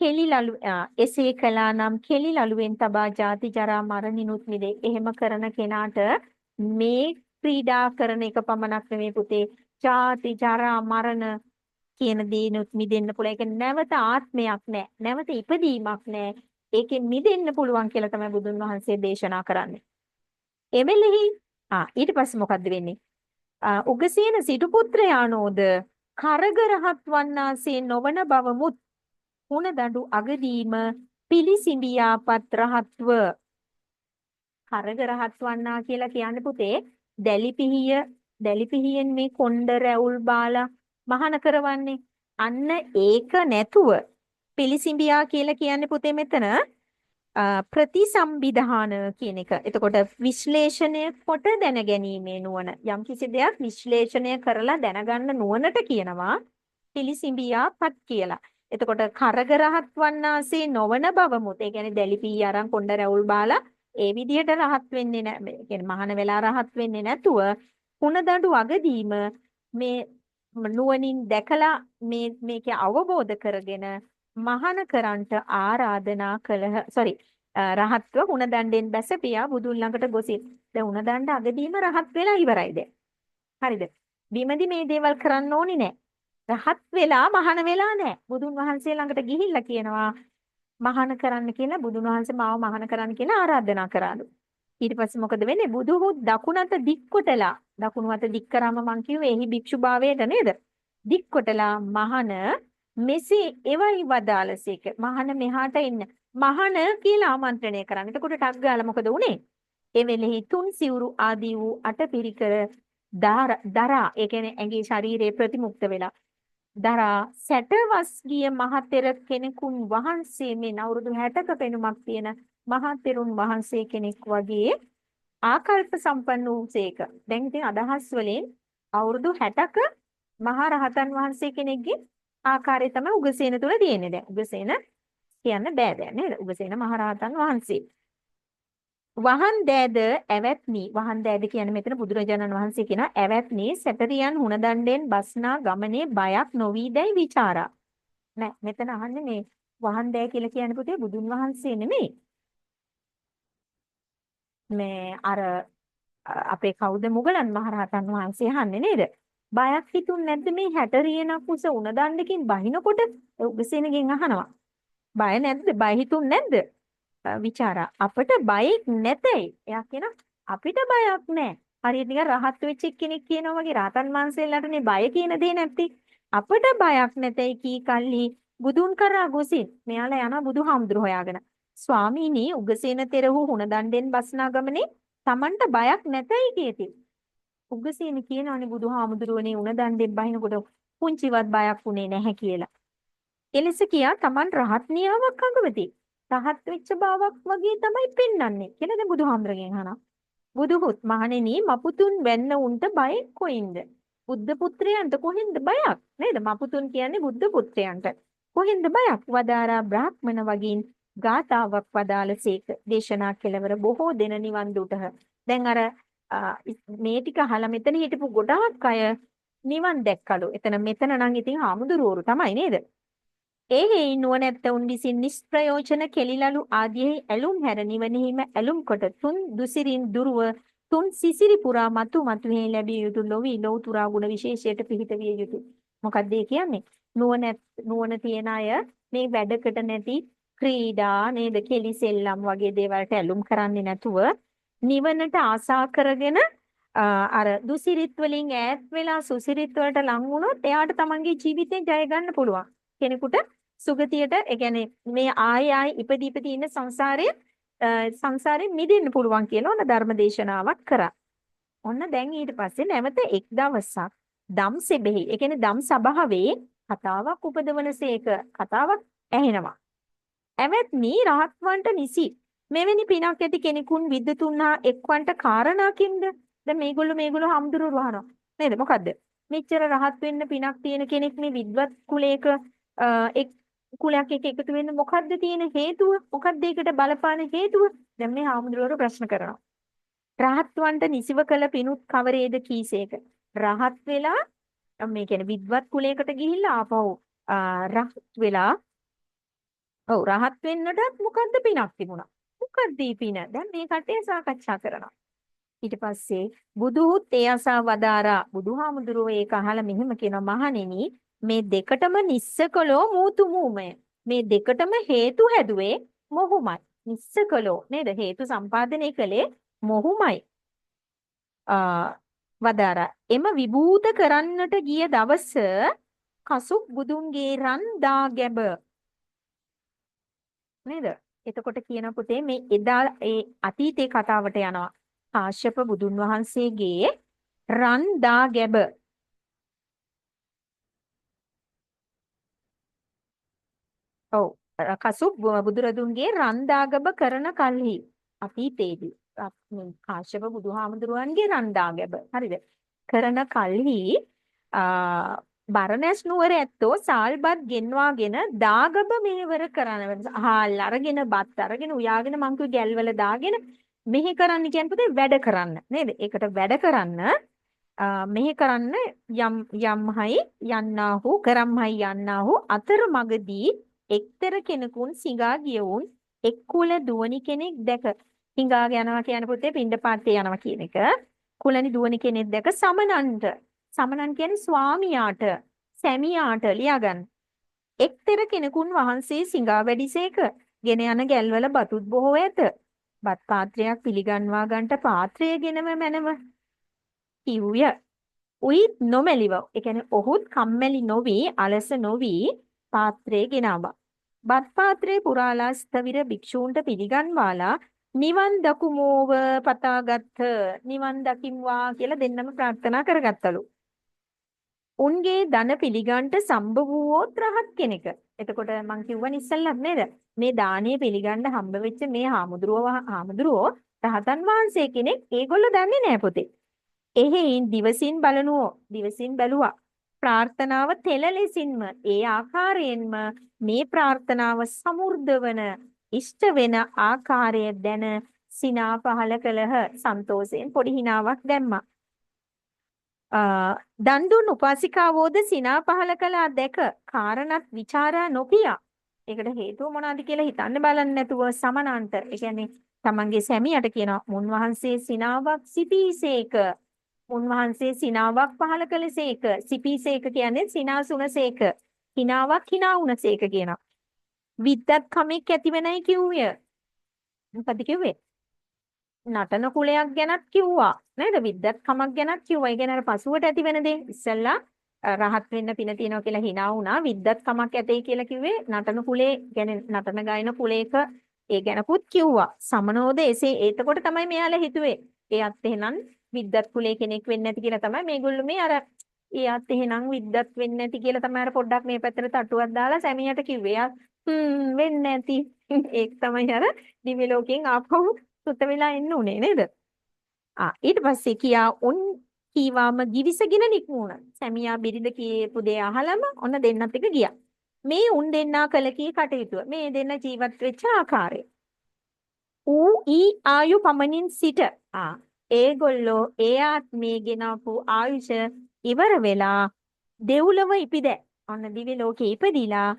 කෙලිලලු එසේ කළා නම් කෙලිලලුවෙන් තබා ජාති ජරා මරණිනුත් මිදේ. එහෙම කරන කෙනාට මේ ක්‍රීඩා කරන එක පමණක් නෙමෙයි පුතේ. ජාති ජරා මරණ කියන දේනුත් මිදෙන්න පුළුවන්. ඒක නැවත ආත්මයක් නෑ. නැවත ඉපදීමක් නෑ. ඒකෙන් මිදෙන්න පුළුවන් කියලා තමයි බුදුන් වහන්සේ දේශනා කරන්නේ. එමෙලෙහි ඊට පස්සේ මොකද්ද වෙන්නේ? උගසේන සිටු පුත්‍රයානෝද කරගරහත් වන්නාසේ නොවන බවමුත් හුණ දඬු අගදීම පිලිසිඹියාපත් රහත්ව. කරගරහත් වන්නා කියලා කියන්නේ පුතේ දැලිපිහියෙන් මේ කොණ්ඩ රැවුල් බාලා මහාන කරවන්නේ. අන්න ඒක නැතුව පිලිසිඹියා කියලා කියන්නේ පුතේ මෙතන ප්‍රතිසම්බිධාන කියන එක. එතකොට විශ්ලේෂණය කොට දැනගැනීමේ නුවණ. යම් කිසි දෙයක් විශ්ලේෂණය කරලා දැනගන්න නුවණට කියනවා පිලිසිඹියාපත් කියලා. එතකොට කරගරහත් වන්නාසේ නොවන බවමුත්. ඒ කියන්නේ දැලිපී අරන් කොණ්ඩ රැවුල් බාලා ඒ විදිහට රහත් වෙන්නේ නැහැ. ඒ කියන්නේ මහාන වෙලා රහත් වෙන්නේ නැතුව කුණදඬු අගදීම මේ නුවණින් දැකලා මේකේ අවබෝධ කරගෙන මහාන කරන්ට ආරාධනා කළහ. රහත්ව උණදණ්ඩෙන් බැසපියා බුදුන් ළඟට ගොසින්. දැන් උණදණ්ඩ අගදීම රහත් වෙලා ඉවරයි දැන්. හරිද? බිමදි මේ දේවල් කරන්න ඕනි නෑ. රහත් වෙලා මහාන වෙලා නෑ. බුදුන් වහන්සේ ළඟට ගිහිල්ලා කියනවා මහාන කරන්න කියලා බුදුන් වහන්සේ මාව මහාන කරන්න කියලා ආරාධනා කරාලු. ඊට පස්සේ මොකද වෙන්නේ? බුදුහු දකුණත දික්කොටලා දකුණු අත දික් කරාම මං කිව්වේ එහි භික්ෂුභාවයට නේද? දික්කොටලා මහාන මෙසේ එවයි වදාළසේක. මහාන මෙහාට එන්න. මහාන කියලා ආමන්ත්‍රණය කරන්න. එතකොට ටක් ගාලා මොකද උනේ? ඒ වෙලෙහි තුන් සිවුරු ආදී වූ අටපිරිකර දරා ඒ කියන්නේ ඇඟේ ශරීරයේ ප්‍රතිමුක්ත වෙලා දරා සැටවස් ගිය මහතෙර කෙනෙකුන් වහන්සේ මේ අවුරුදු 60ක පෙනුමක් තියෙන මහතෙරුන් වහන්සේ කෙනෙක් වගේ ආකල්ප සම්පන්න වූසේක. දැන් ඉතින් අදහස් වලින් අවුරුදු 60ක මහා රහතන් වහන්සේ කෙනෙක්ගේ ආකාරය තමයි උගසේන තුල තියෙන්නේ. දැන් උගසේන කියන්න බෑ දැන් නේද? උගසේන මහා රහතන් වහන්සේ. වහන් දෑද ඇවැත්නි. වහන් දෑද කියන්නේ මෙතන බුදුරජාණන් වහන්සේ කියන ඇවැත්නි සැටරියන් හුණදණ්ඩෙන් බස්නා ගමනේ බයක් නොවීදැයි ਵਿਚාරා. නෑ මෙතන අහන්නේ මේ වහන් දෑ කියලා කියන්නේ පුතේ බුදුන් වහන්සේ නෙමෙයි. මේ අර අපේ කවුද මුගලන් මහරහතන් වහන්සේ අහන්නේ නේද? බයක් හිතුන්නේ නැද්ද මේ 60 රියනක් උස උණදණ්ඩකින් බහිනකොට උගසේනගෙන් අහනවා. බය නැද්ද? බය හිතුන්නේ නැද්ද? විචාරා අපිට බයක් නැතයි. එයා කියන අපිට බයක් නැහැ. හරියට නිකන් රහත් වෙච්ච කෙනෙක් කියනවා වගේ රහතන් වහන්සේලාටනේ බය කියන දේ නැත්තේ. අපිට බයක් නැතයි කී කල්හි බුදුන් කරා ගොසින් මෙයාලා යනවා බුදුහාමුදුරු හොයාගෙන. ස්වාමීනි උගසේන තෙරහු හුණදණ්ඩෙන් බස්නා ගමනේ Tamanට බයක් නැතයි කීති. උගසේන කියනවනේ බුදුහාමුදුරුවනේ උණදණ්ඩෙන් බහිනකොට පුංචිවත් බයක් උනේ නැහැ කියලා. එලෙස කියා Taman රහත් නියාවක් අඟවති. රහත් වෙච්ච බවක් වගේ තමයි පෙන්වන්නේ කියලා දැන් බුදුහාමුදුරගෙන් අහනවා. බුදුහොත් මහණෙනි මපුතුන් වෙන්න උන්ට බය කොයින්ද? බුද්ධ පුත්‍රයන්ට කොහෙන්ද බයක්? නේද? මපුතුන් කියන්නේ බුද්ධ පුත්‍රයන්ට. කොහෙන්ද බයක්? වදාරා බ්‍රාහ්මණ වගින් ගාතාවක් වදාළසේක. දේශනා කෙලවර බොහෝ දෙන නිවන් දුටහ. දැන් අර මේ ටික අහලා මෙතන හිටපු ගොඩාක් අය නිවන් දැක්කලු. මෙතන නම් ඉතින් හාමුදුරුවෝ තමයි නේද? ඒ නුවණැත්තවුන් විසින් නිෂ්ප්‍රයෝජන කෙලිලලු ආදීෙහි ඇලුම් හැර නිවනෙහිම ඇලුම් කොට තුන් දුසිරින් දුරව තුන් සිසිරි පුරා මතු මතුෙහි ලැබිය යුතු ලොවි ලෞතුරා ගුණ විශේෂයට පිහිට විය යුතු. මොකක්ද ඒ කියන්නේ? නුවණ තියන අය මේ වැඩකට නැති ක්‍රීඩා නේද කෙලි සෙල්ලම් වගේ දේවල්ට ඇලුම් කරන්නේ නැතුව නිවනට ආසා කරගෙන අර දුසිරිත් වලින් ඈත් වෙලා සුසිරිත් වලට ලං වුණොත් එයාට තමන්ගේ ජීවිතේ ජය ගන්න පුළුවන්. කෙනෙකුට සුගතියට ඒ කියන්නේ මේ ආයි ඉපදී ඉන්න සංසාරේ මිදෙන්න පුළුවන් කියලා ඔන්න ධර්ම දේශනාවක් කරා. ඔන්න දැන් ඊට පස්සේ නැවත එක් දවසක් ධම්සෙබෙහි ඒ කියන්නේ ධම් සභාවේ කතාවක් උපදවනසේක කතාවක් ඇහෙනවා. එවත්නි රහත්වන්ට නිසි මෙවැනි පිනක් ඇති කෙනෙකුන් විද්දුතුන් හා එක්වන්ට කාරණාකින්ද දැන් මේගොල්ලෝ හාමුදුරුවෝ වහනවා. නේද? මොකද්ද? මෙච්චර රහත් වෙන්න පිනක් තියෙන කෙනෙක් මේ විද්වත් කුලයක එක් කුලයක් එක්ක එකතු වෙන්න මොකද්ද තියෙන හේතුව? මොකද්ද ඒකට බලපාන හේතුව? දැන් මේ හාමුදුරුවෝ ප්‍රශ්න කරනවා. රහත්වන්ට නිසිව කළ පිණුත් කවරේද කීසේක? රහත් වෙලා මේ කියන්නේ විද්වත් කුලයකට ගිහිල්ලා ආපහු රහත් වෙලා රහත් වෙන්නටත් මොකද්ද පිනක් තිබුණා. මොකද්ද මේ පින? දැන් මේ කටේ සාකච්ඡා කරනවා. ඊට පස්සේ බුදුහුත් ඒ අසා වදාරා බුදුහාමුදුරුවෝ ඒක අහලා මෙහෙම කියනවා මහණෙනි මේ දෙකටම නිස්සකලෝ මූතුමූමය. මේ දෙකටම හේතු හැදුවේ මොහුමයි. නිස්සකලෝ නේද? හේතු සම්පාදනය කළේ මොහුමයි. වදාරා එම විභූත කරන්නට ගිය දවස කසුප් බුදුන්ගේ රන් දා ගැබ නේද? එතකොට කියන පුතේ මේ එදා ඒ අතීතේ කතාවට යනවා. කාශ්‍යප බුදුන් වහන්සේගේ රන් දා ගැබ ඔව් කසුප් බුදුරදුන්ගේ රන් දාගබ කරන කල්හි අතීතයේදී කාශ්‍යප බුදුහාමුදුරුවන්ගේ රන් දාගැබ හරිද කරන කල්හි බරණැස් නුවර ඇත්තෝ සාල්බත් ගෙන්වාගෙන දාගබ මෙහෙවර කරන හාල් අරගෙන බත් අරගෙන උයාගෙන මං කිව්ව ගැල්වල දාගෙන මෙහෙ කරන්න කියන්නේ පුතේ වැඩ කරන්න නේද? ඒකට වැඩ කරන්න මෙහෙ කරන්න යම්හයි යන්නාහු කරම්හයි යන්නාහු අතර මගදී එක්තර කෙනෙකුන් සිඟා ගියවුන් එක් කුල දුවනි කෙනෙක් දැක හිඟා යනවා කියන පුතේ පින්ඩපාතේ යනවා කියන එක කුලනි දුවනි කෙනෙක් දැක සමනන් කියන්නේ ස්වාමියාට සැමියාට ලියාගන්න එක්තර කෙනෙකුන් වහන්සේ සිඟා වැඩිසේක ගෙන යන ගැල්වල බතුත් බොහෝ ඇත බත් පාත්‍රයක් පිළිගන්වා ගන්නට පාත්‍රය ගෙනම මැනව කිව්ය උයිත් නොමැලිව ඒ කියන්නේ ඔහුත් කම්මැලි නොවි අලස නොවි පාත්‍රය ගෙනාවා බත් පාත්‍රේ පුරාලා ස්ථවිර භික්ෂූන්ට පිළිගන්වාලා නිවන් දකුමෝව පතාගත්ත නිවන් දකිම්වා කියලා දෙන්නම ප්‍රාර්ථනා කරගත්තලු. උන්ගේ ධන පිළිගන්ට සම්භව වූවොත් රහත් කෙනෙක්. එතකොට මං කිව්වනේ ඉස්සෙල්ලත් නේද? මේ දානීය පිළිගන්න හම්බ වෙච්ච මේ හාමුදුරුවෝ රහතන් වහන්සේ කෙනෙක් ඒගොල්ලෝ දන්නේ නැහැ පුතේ. එහෙයින් දිවසින් බැලුවා. ප්‍රාර්ථනාව තෙල ලෙසින්ම ඒ ආකාරයෙන්ම මේ ප්‍රාර්ථනාව සමුර්ධ වන ඉෂ්ට වෙන ආකාරය දැන සිනා පහල කළහ සන්තෝෂයෙන් පොඩි හිනාවක් දැම්මා. දන් දුන් උපාසිකාවෝද සිනා පහල කළා දැක කාරණත් ਵਿਚාරා නොපියා. ඒකට හේතුව මොනවාද කියලා හිතන්න බලන්න නැතුව සමනන්ත. ඒ කියන්නේ තමන්ගේ සැමියට කියනවා මුන්වහන්සේ සිනාවක් සිපීසේක. උන්වහන්සේ සිනාවක් පහල කළසේක. සිපීසේක කියන්නේ සිනාසුනසේක. හිනාවක් හිනා වුණසේක කියනවා. විද්දත් කමෙක් ඇතිවෙනයි කිව්ය. මොකද කිව්වේ? නටන කුලයක් ගැනත් කිව්වා. නේද? විද්දත් කමක් ගැනත් කිව්වා. ඒ කියන්නේ අර පසුවට ඇති වෙන දේ. ඉස්සෙල්ලා රහත් වෙන්න පින තියෙනවා කියලා hina වුණා. විද්දත් කමක් ඇතේ කියලා කිව්වේ නටන කුලේ කියන්නේ නටන ගායන කුලයක ඒ ගැනකුත් කිව්වා. සමනෝද එසේ එතකොට තමයි මෙයාලා හිතුවේ. එයත් එහෙනම් විද්දත් කුලේ කෙනෙක් වෙන්නේ නැති කියලා තමයි මේගොල්ලෝ මේ අර එයාත් එහෙනම් විද්දත් වෙන්නේ නැති කියලා තමයි අර පොඩ්ඩක් මේ පැත්තට තටුවක් දාලා සැමියාට කිව්වේ. එයා වෙන්නේ නැති. ඒක තමයි අර දිව්‍ය ලෝකයෙන් ආපහු සුත වෙලා එන්න උනේ නේද? ඊට පස්සේ කියා උන් කීවාම givisගෙන නික්මුණා. සැමියා බිරිඳ කියපු දේ අහලම ඔන්න දෙන්නත් එක ගියා. මේ උන් දෙන්නා කළ කී කටයුතු. මේ දෙන්න ජීවත් වෙච්ච ආකාරය. ඌ ඊ ආයු පමණින් සිට ඒගොල්ලෝ ඒ ආත්මේ ගෙනාපු ආයුෂ ඉවර වෙලා දෙව්ලොව ඉපිද. ඔන්න දිව්‍ය ලෝකේ ඉපදිලා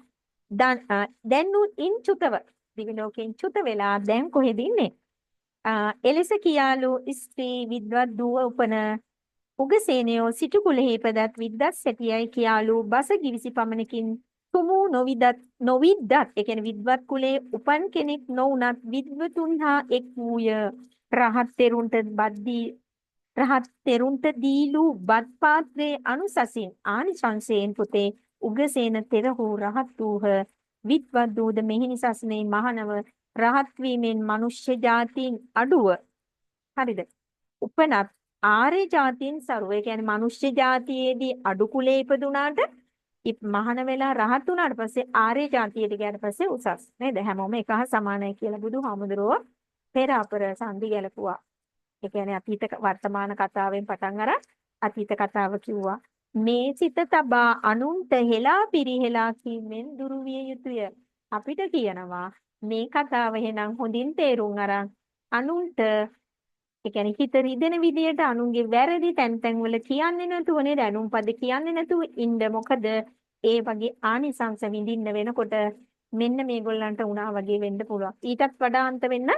දැන් උන් ඉන්චුතව දිව්‍ය ලෝකෙන් චුත වෙලා දැන් කොහෙද ඉන්නේ? එලෙස කියාලු ස්ත්‍රී විද්වත් දුව උපන උගසේනයෝ සිටු කුලෙහි ඉපදත් විද්දත් සැටියයි කියාලු බස ගිවිසි පමණකින් තුමු නොවිද්දත් ඒ කියන්නේ විද්වත් කුලේ උපන් කෙනෙක් නොවුනත් විද්වතුන් හා එක් වූය. රහත් තෙරුන්ට දීලු බත් පාත්‍රයේ අනුසසින් ආනිසංසයෙන් පුතේ උගසේන තෙරහු රහත් වූහ. විද්වත් දූද මෙහිනි සස්නේ මහනව රහත් වීමෙන් මනුෂ්‍ය ජාතීන් අඩුව. හරිද? උපනත් ආර්ය ජාතීන් සරුව. ඒ කියන්නේ මනුෂ්‍ය ජාතියේදී අඩු කුලේ ඉපදුනාට මහාන වෙලා රහත් වුණාට පස්සේ ආර්ය ජාතියට ගියාට පස්සේ උසස්. නේද? හැමෝම එක හා සමානයි කියලා බුදුහාමුදුරුවෝ පෙර අපර සංදි ගැලපුවා. ඒ කියන්නේ අතීත වර්තමාන කතාවෙන් පටන් අරන් අතීත කතාව කිව්වා. මේ සිත තබා අනුන්ට හෙලා පිරිහෙලා කීමෙන් දුරු විය යුතුය. අපිට කියනවා මේ කතාව එහෙනම් හොඳින් තේරුම් අරන් අනුන්ට ඒ කියන්නේ හිත රිදෙන විදියට අනුන්ගේ වැරදි තැන් තැන් වල කියන්නේ නැතුව නේද අනුන් පද කියන්නේ නැතුව ඉන්න මොකද ඒ වගේ ආනිසංස විඳින්න වෙනකොට මෙන්න මේගොල්ලන්ට උනා වගේ වෙන්න පුළුවන් ඊටත් වඩා අන්ත වෙන්න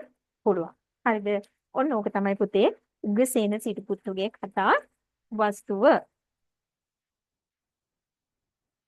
පුළුවන් හරිද ඔන්න ඕක තමයි පුතේ උග්‍රසේන සිටුපුත්තුගේ කතා වස්තුව